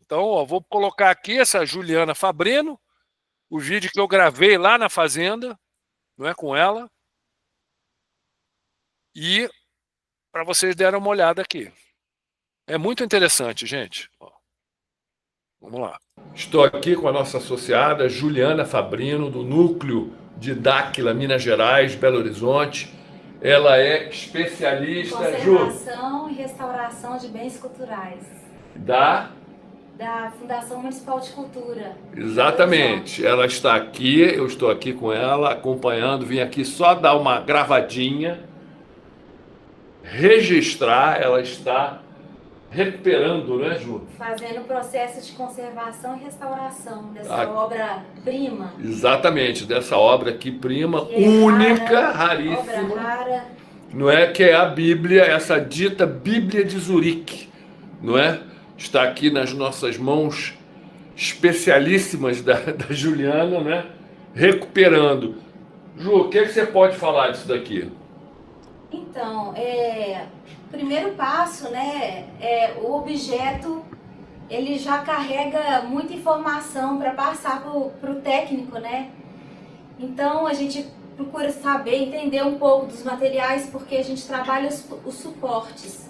Então, ó, vou colocar aqui essa Juliana Fabrino, o vídeo que eu gravei lá na fazenda, não é, com ela, e para vocês derem uma olhada aqui. É muito interessante, gente. Ó, vamos lá. Estou aqui com a nossa associada Juliana Fabrino, do Núcleo de Dáquila, Minas Gerais, Belo Horizonte. Ela é especialista... Conservação e restauração de bens culturais. Da Fundação Municipal de Cultura. Exatamente. Ela está aqui, eu estou aqui com ela, acompanhando. Vim aqui só dar uma gravadinha, registrar. Ela está recuperando, né, Ju? Fazendo o processo de conservação e restauração dessa obra-prima. Exatamente, dessa obra aqui prima, única, raríssima. Obra rara. Não é, que é a Bíblia, essa dita Bíblia de Zurique, não é? Está aqui nas nossas mãos especialíssimas da Juliana, né? Recuperando. Ju, o que você pode falar disso daqui? Então, o primeiro passo, né, o objeto, ele já carrega muita informação para passar para o técnico, né? Então, a gente procura saber, entender um pouco dos materiais, porque a gente trabalha os suportes.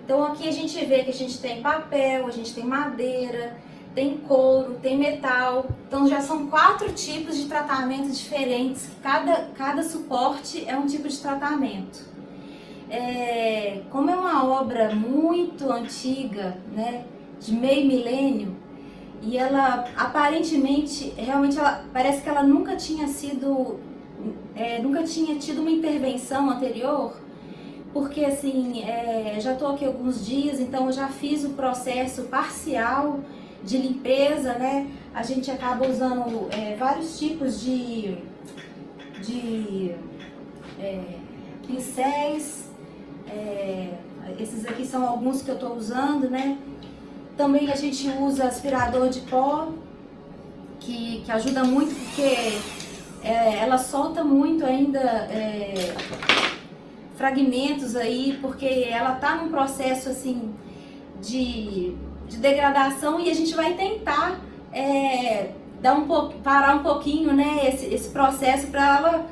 Então, aqui a gente vê que a gente tem papel, a gente tem madeira, tem couro, tem metal. Então, já são 4 tipos de tratamento diferentes. Cada suporte é um tipo de tratamento. Como é uma obra muito antiga, né, de meio milênio, e ela aparentemente, realmente, parece que ela nunca tinha sido, nunca tinha tido uma intervenção anterior, porque assim, já estou aqui alguns dias, então eu já fiz o processo parcial de limpeza, né? A gente acaba usando vários tipos de pincéis. Esses aqui são alguns que eu estou usando, né? Também a gente usa aspirador de pó, que ajuda muito, porque ela solta muito ainda fragmentos aí, porque ela tá num processo assim de degradação, e a gente vai tentar parar um pouquinho, né, esse processo, para ela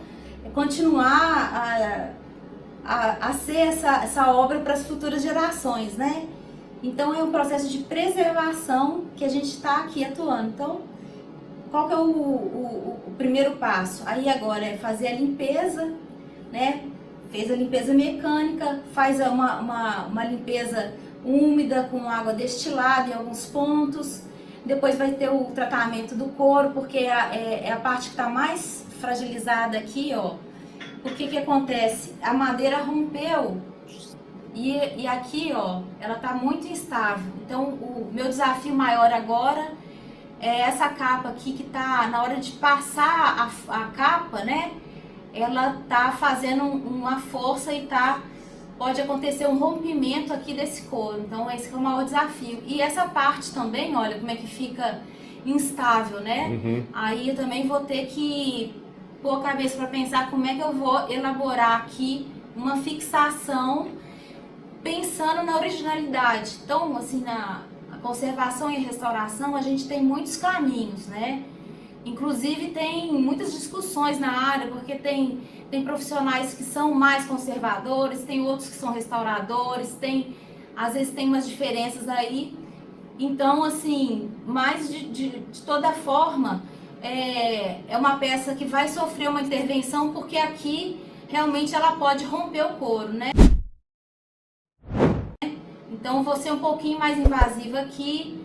continuar a ser essa obra para as futuras gerações, né? Então é um processo de preservação que a gente está aqui atuando. Então, qual que é o primeiro passo? Aí agora é fazer a limpeza, né? Fez a limpeza mecânica, faz uma limpeza úmida com água destilada em alguns pontos. Depois vai ter o tratamento do couro, porque é a parte que está mais fragilizada aqui, ó. O que acontece? A madeira rompeu e aqui, ó, ela tá muito instável. Então, o meu desafio maior agora é essa capa aqui, que tá na hora de passar a capa, né? Ela tá fazendo uma força e pode acontecer um rompimento aqui desse couro. Então, esse que é o maior desafio. E essa parte também, olha como é que fica instável, né? Uhum. Aí eu também vou ter que pôr a cabeça para pensar como é que eu vou elaborar aqui uma fixação pensando na originalidade. Então, assim, na conservação e restauração, a gente tem muitos caminhos, né? Inclusive tem muitas discussões na área, porque tem profissionais que são mais conservadores, tem outros que são restauradores, às vezes tem umas diferenças aí. Então, assim, mas de toda forma, é uma peça que vai sofrer uma intervenção, porque aqui realmente ela pode romper o couro, né? Então, vou ser um pouquinho mais invasiva aqui.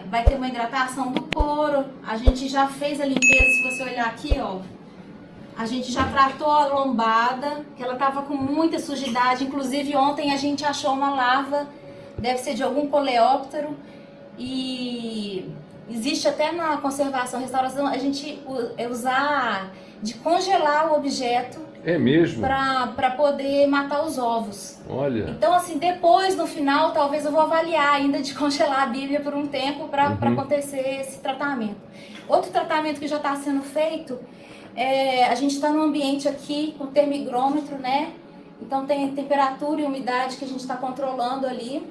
Vai ter uma hidratação do couro. A gente já fez a limpeza, se você olhar aqui, ó. A gente já tratou a lombada, que ela tava com muita sujidade. Inclusive, ontem a gente achou uma larva, deve ser de algum coleóptero. E existe até na conservação, restauração, a gente usar de congelar o objeto. É mesmo? Para poder matar os ovos. Olha. Então, assim, depois, no final, talvez eu vou avaliar ainda de congelar a Bíblia por um tempo para acontecer esse tratamento. Outro tratamento que já está sendo feito, a gente está num ambiente aqui com termigrômetro, né? Então tem temperatura e umidade que a gente está controlando ali.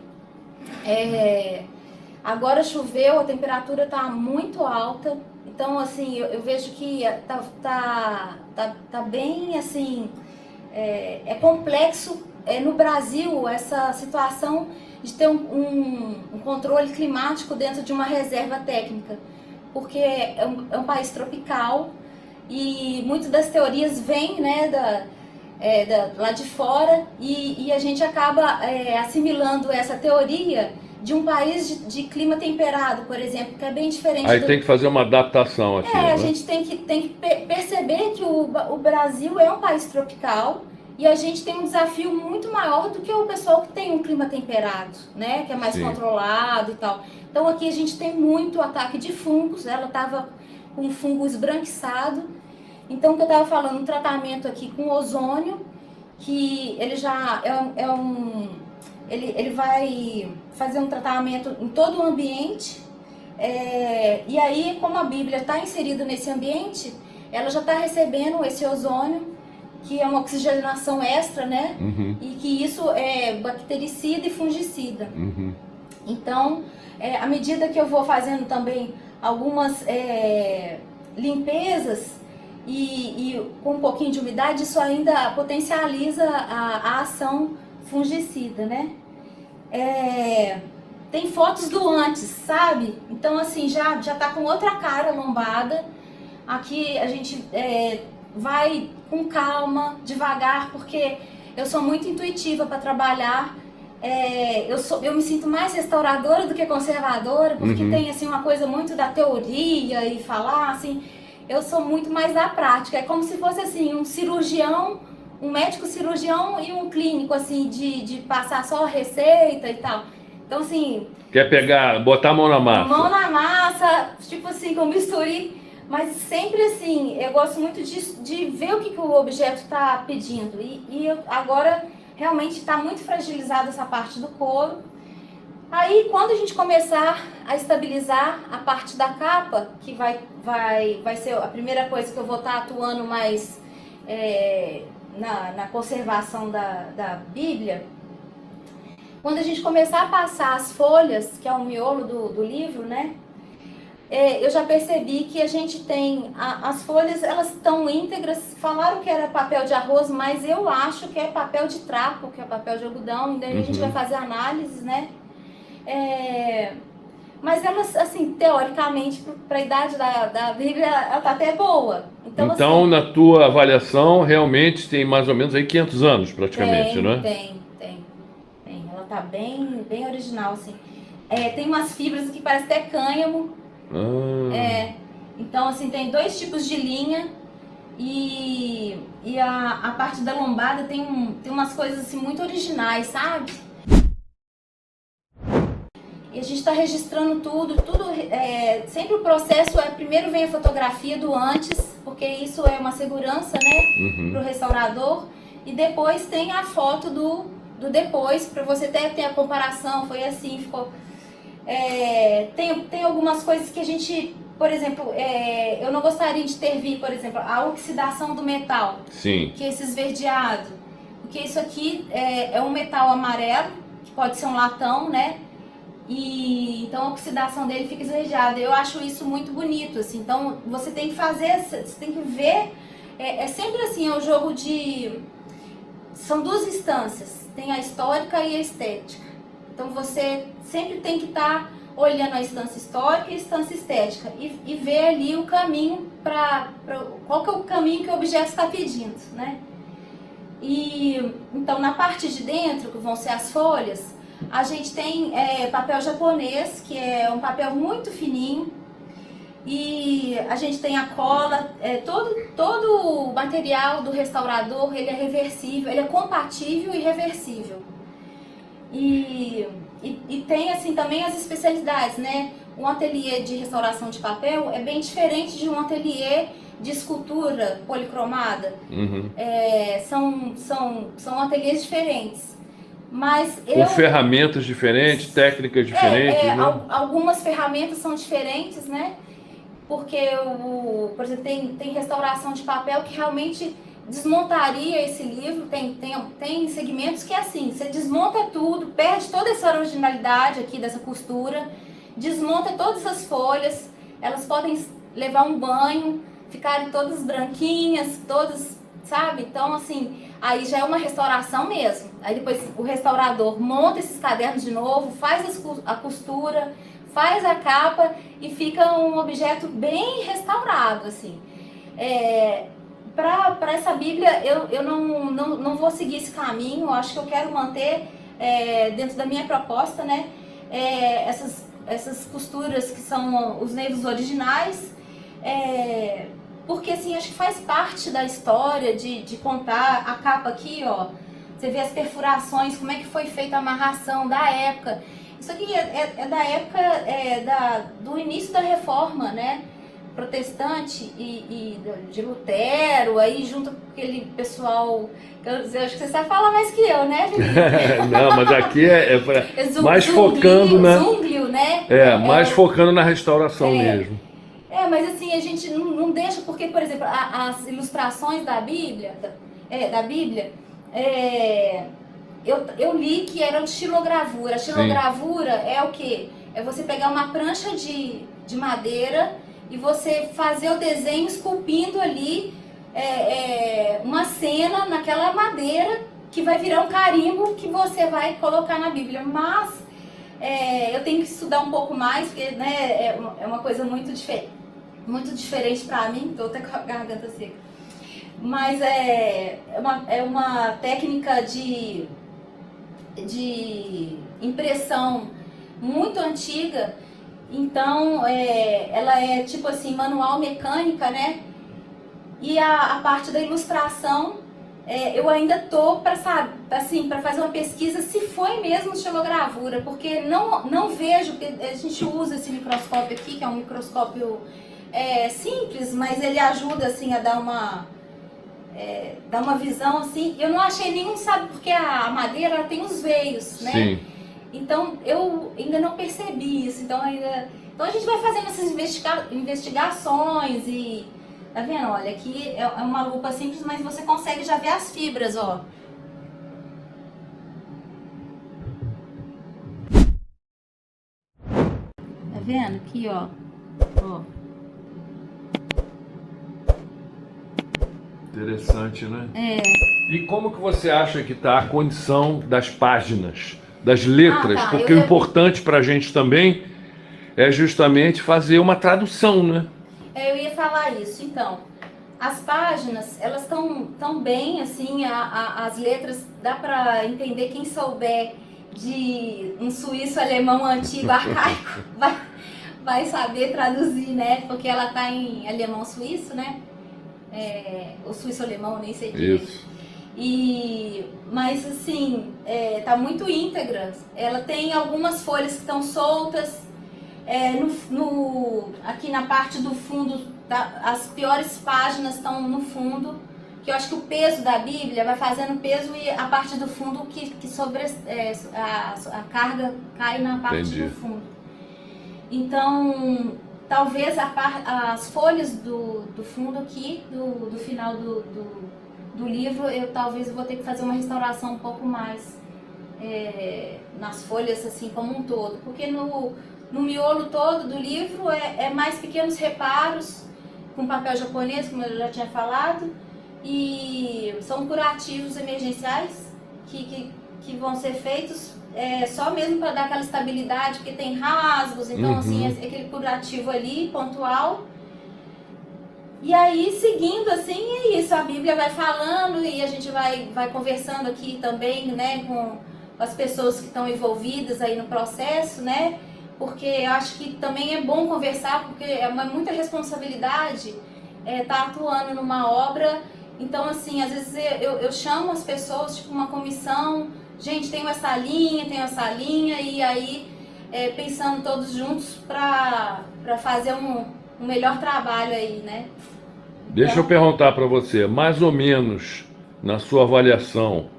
Agora choveu, a temperatura está muito alta, então assim, eu vejo que tá bem assim, é complexo no Brasil essa situação de ter um controle climático dentro de uma reserva técnica, porque é um país tropical e muitas das teorias vêm, né, lá de fora, e a gente acaba assimilando essa teoria de um país de clima temperado, por exemplo, que é bem diferente Aí tem que fazer uma adaptação aqui, a né? gente tem que perceber que o Brasil é um país tropical e a gente tem um desafio muito maior do que o pessoal que tem um clima temperado, né? Que é mais Sim. controlado e tal. Então aqui a gente tem muito ataque de fungos, ela estava com fungo esbranquiçado. Então o que eu estava falando, um tratamento aqui com ozônio, que ele já ele vai fazer um tratamento em todo o ambiente. E aí, como a Bíblia está inserida nesse ambiente, ela já está recebendo esse ozônio, que é uma oxigenação extra, né? Uhum. E que isso é bactericida e fungicida. Uhum. Então, à medida que eu vou fazendo também algumas limpezas e com um pouquinho de umidade, isso ainda potencializa a ação fungicida, né? Tem fotos do antes, sabe? Então, assim, já tá com outra cara lombada. Aqui a gente vai com calma, devagar, porque eu sou muito intuitiva para trabalhar. Eu me sinto mais restauradora do que conservadora, porque tem assim uma coisa muito da teoria e falar, assim, eu sou muito mais da prática. É como se fosse assim, um cirurgião, um médico cirurgião e um clínico, assim, de passar só a receita e tal. Então, assim... Quer pegar, botar a mão na massa? Mão na massa, tipo assim, com bisturi. Mas sempre assim, eu gosto muito de ver o que o objeto está pedindo. E agora realmente está muito fragilizada essa parte do couro. Aí, quando a gente começar a estabilizar a parte da capa, que vai ser a primeira coisa que eu vou estar atuando mais na conservação da Bíblia, quando a gente começar a passar as folhas, que é o miolo do livro, né? Eu já percebi que a gente tem as folhas, elas estão íntegras. Falaram que era papel de arroz, mas eu acho que é papel de trapo, que é papel de algodão. E daí a gente vai fazer análises, né? Mas elas, assim, teoricamente, para a idade da Bíblia, ela tá até boa. Então assim, na tua avaliação, realmente tem mais ou menos aí 500 anos, praticamente, né? Tem. Ela tá bem original, assim. Tem umas fibras que parece até cânhamo. Então, assim, tem dois tipos de linha e a parte da lombada tem umas coisas assim muito originais, sabe? E a gente está registrando tudo, sempre o processo primeiro vem a fotografia do antes, porque isso é uma segurança, né, para o restaurador, e depois tem a foto do depois, para você ter a comparação, foi assim, ficou... Tem algumas coisas que a gente, por exemplo, eu não gostaria de ter por exemplo, a oxidação do metal. Sim. Que é esse esverdeado. Porque isso aqui é um metal amarelo, que pode ser um latão, né? E então a oxidação dele fica esverdeada. Eu acho isso muito bonito, assim. Então você tem que fazer, você tem que ver. É sempre assim, é um jogo de... São duas instâncias, tem a histórica e a estética. Então você sempre tem que estar olhando a instância histórica e a instância estética e ver ali o caminho qual que é o caminho que o objeto está pedindo, né? E então na parte de dentro, que vão ser as folhas, a gente tem papel japonês, que é um papel muito fininho, e a gente tem a cola, todo o material do restaurador, ele é reversível, ele é compatível e reversível. E tem assim também as especialidades, né? Um ateliê de restauração de papel é bem diferente de um ateliê de escultura policromada. São ateliês diferentes. Mas com ferramentas diferentes, técnicas diferentes, né? Algumas ferramentas são diferentes, né? Porque, por exemplo, tem restauração de papel que realmente desmontaria esse livro. Tem segmentos que é assim, você desmonta tudo, perde toda essa originalidade aqui dessa costura desmonta todas as folhas, elas podem levar um banho, ficarem todas branquinhas, todas, sabe? Então, assim, aí já é uma restauração mesmo. Aí depois o restaurador monta esses cadernos de novo, faz a costura, faz a capa e fica um objeto bem restaurado, assim. Para essa Bíblia, eu não vou seguir esse caminho, eu acho que eu quero manter, dentro da minha proposta, né, essas costuras que são os nervos originais, porque assim, acho que faz parte da história de contar a capa aqui, ó. Você vê as perfurações, como é que foi feita a amarração da época. Isso aqui é da época do início da Reforma, né? Protestante e de Lutero, aí junto com aquele pessoal, eu acho que você sabe falar mais que eu, né, Felipe? Não, mas aqui mais focando na... Zunglio, né? Mais focando na restauração mesmo. Mas assim, a gente não deixa, porque, por exemplo, as ilustrações da Bíblia, eu li que era xilogravura. A xilogravura é o quê? É você pegar uma prancha de madeira e você fazer o desenho esculpindo ali uma cena naquela madeira que vai virar um carimbo que você vai colocar na Bíblia. Mas eu tenho que estudar um pouco mais, porque, né, é uma coisa muito diferente para mim, estou até com a garganta seca. Mas é uma técnica de impressão muito antiga. Então, ela é tipo assim, manual mecânica, né? E a parte da ilustração, eu ainda tô para fazer uma pesquisa se foi mesmo xilogravura, porque não vejo, porque a gente usa esse microscópio aqui, que é um microscópio simples, mas ele ajuda assim a dar uma visão assim. Eu não achei nenhum, sabe, porque a madeira ela tem os veios, né? Sim. Então, eu ainda não percebi isso. Então, a gente vai fazendo essas investigações e... Tá vendo? Olha, aqui é uma lupa simples, mas você consegue já ver as fibras, ó. Tá vendo? Aqui, ó. Ó. Interessante, né? E como que você acha que está a condição das páginas, das letras? Porque o importante para a gente também é justamente fazer uma tradução, né? Eu ia falar isso. Então, as páginas, elas estão bem, assim, as letras, dá para entender. Quem souber de um suíço alemão antigo, arcaico, vai saber traduzir, né? Porque ela tá em alemão suíço, né? O suíço-alemão, nem sei direito. Mas assim, tá muito íntegra. Ela tem algumas folhas que estão soltas. Aqui na parte do fundo, as piores páginas estão no fundo. Que eu acho que o peso da Bíblia vai fazendo peso e a parte do fundo que sobre a carga cai na parte do fundo. Então, talvez as folhas do fundo aqui, do final do livro, talvez vou ter que fazer uma restauração um pouco mais nas folhas, assim, como um todo. Porque no miolo todo do livro é mais pequenos reparos, com papel japonês, como eu já tinha falado, e são curativos emergenciais que vão ser feitos só mesmo para dar aquela estabilidade, porque tem rasgos, então assim, aquele curativo ali, pontual. E aí, seguindo assim, é isso, a Bíblia vai falando e a gente vai conversando aqui também, né, com as pessoas que estão envolvidas aí no processo, né, porque eu acho que também é bom conversar, porque é muita responsabilidade tá atuando numa obra. Então, assim, às vezes eu chamo as pessoas, tipo uma comissão, gente, tenho essa linha, e aí pensando todos juntos para fazer um melhor trabalho aí, né? Deixa eu perguntar para você, mais ou menos, na sua avaliação,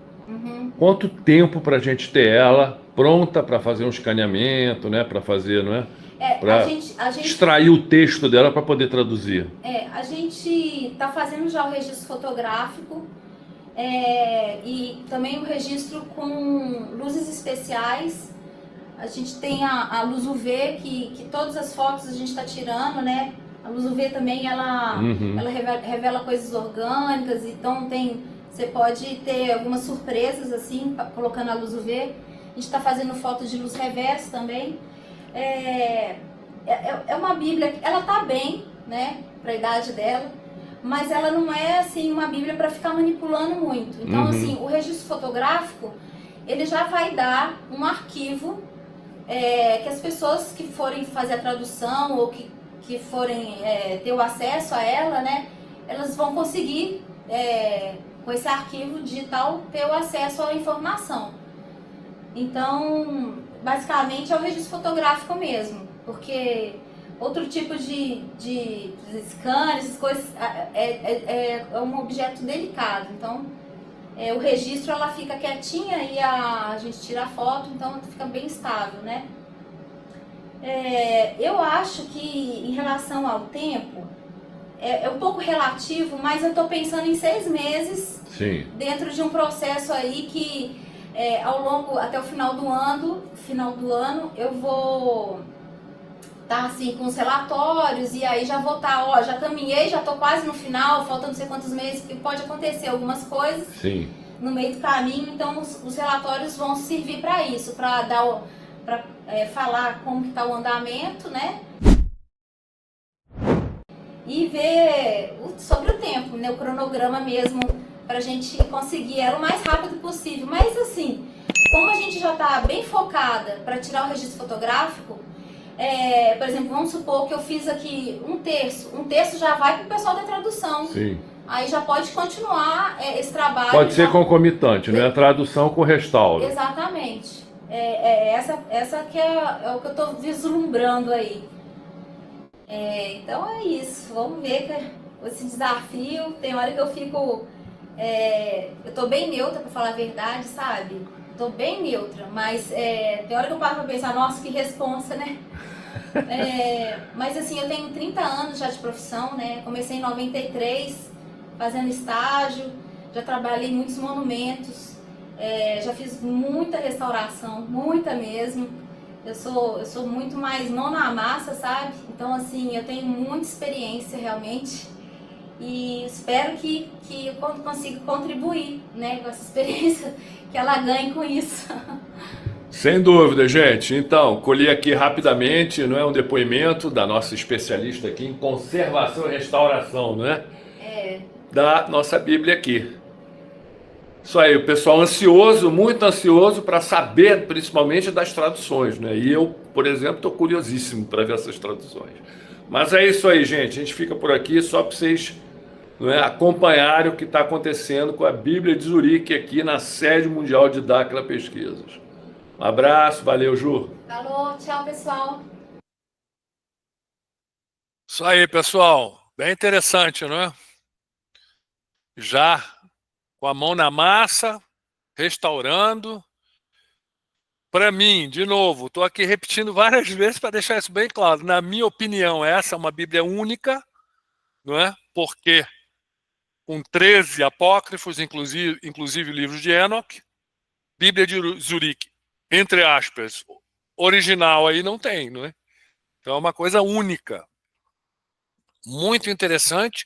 quanto tempo para a gente ter ela pronta para fazer um escaneamento, né? Para fazer, não é? Para extrair o texto dela para poder traduzir. A gente está fazendo já o registro fotográfico e também o registro com luzes especiais A gente tem a luz UV, que todas as fotos a gente está tirando, né? A luz UV também, ela revela coisas orgânicas, então você pode ter algumas surpresas, assim, colocando a luz UV. A gente está fazendo fotos de luz reversa também. É uma Bíblia, ela tá bem, né, para a idade dela, mas ela não é, assim, uma Bíblia para ficar manipulando muito. Então, assim, o registro fotográfico, ele já vai dar um arquivo que as pessoas que forem fazer a tradução ou que forem ter o acesso a ela, né, elas vão conseguir, com esse arquivo digital, ter o acesso à informação. Então, basicamente é o registro fotográfico mesmo, porque outro tipo de scanner, essas coisas, é um objeto delicado. Então, o registro, ela fica quietinha e a gente tira a foto, então fica bem estável, né? Eu acho que em relação ao tempo, é um pouco relativo, mas eu estou pensando em 6 meses. Sim. Dentro de um processo aí que ao longo, até o final do ano, eu vou estar assim com os relatórios e aí já vou estar, ó, já caminhei, já estou quase no final, faltando não sei quantos meses, porque pode acontecer algumas coisas. Sim. No meio do caminho, então os relatórios vão servir para isso, para dar, para falar como que está o andamento, né? E ver sobre o tempo, né? O cronograma mesmo, para a gente conseguir ela o mais rápido possível. Mas assim, como a gente já está bem focada para tirar o registro fotográfico, por exemplo, vamos supor que eu fiz aqui um terço já vai para o pessoal da tradução. Sim. Aí já pode continuar esse trabalho. Pode ser concomitante, né? A tradução com restauro. Exatamente. Essa que é o que eu estou vislumbrando aí. Então é isso. Vamos ver esse desafio. Tem hora que eu fico... eu estou bem neutra, para falar a verdade, sabe? Estou bem neutra, mas tem hora que eu paro para pensar, nossa, que responsa, né? Mas assim, eu tenho 30 anos já de profissão, né? Comecei em 93, fazendo estágio, já trabalhei em muitos monumentos, já fiz muita restauração, muita mesmo. Eu sou muito mais mão na massa, sabe? Então assim, eu tenho muita experiência realmente e espero que eu consiga contribuir, né, com essa experiência, que ela ganhe com isso. Sem dúvida, gente. Então, colhi aqui rapidamente, não é, um depoimento da nossa especialista aqui em conservação e restauração, não é? Da nossa Bíblia aqui. Isso aí, o pessoal ansioso, muito ansioso para saber, principalmente das traduções, né? E eu, por exemplo, estou curiosíssimo para ver essas traduções. Mas é isso aí, gente. A gente fica por aqui só para vocês, não é, acompanharem o que está acontecendo com a Bíblia de Zurique aqui na sede mundial de Dáquila Pesquisas. Um abraço, valeu, Ju. Falou, tchau, pessoal. Isso aí, pessoal. Bem interessante, não é? Já com a mão na massa, restaurando. Para mim, de novo, estou aqui repetindo várias vezes para deixar isso bem claro. Na minha opinião, essa é uma Bíblia única, não é? Porque com 13 apócrifos, inclusive o livro de Enoch, Bíblia de Zurique, entre aspas, original aí não tem, não é? Então é uma coisa única, muito interessante,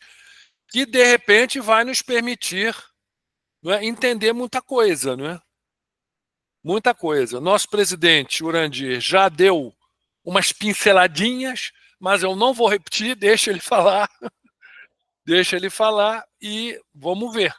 que de repente vai nos permitir, não é, entender muita coisa, não é? Muita coisa. Nosso presidente Urandir já deu umas pinceladinhas, mas eu não vou repetir, deixa ele falar. Deixa ele falar e vamos ver.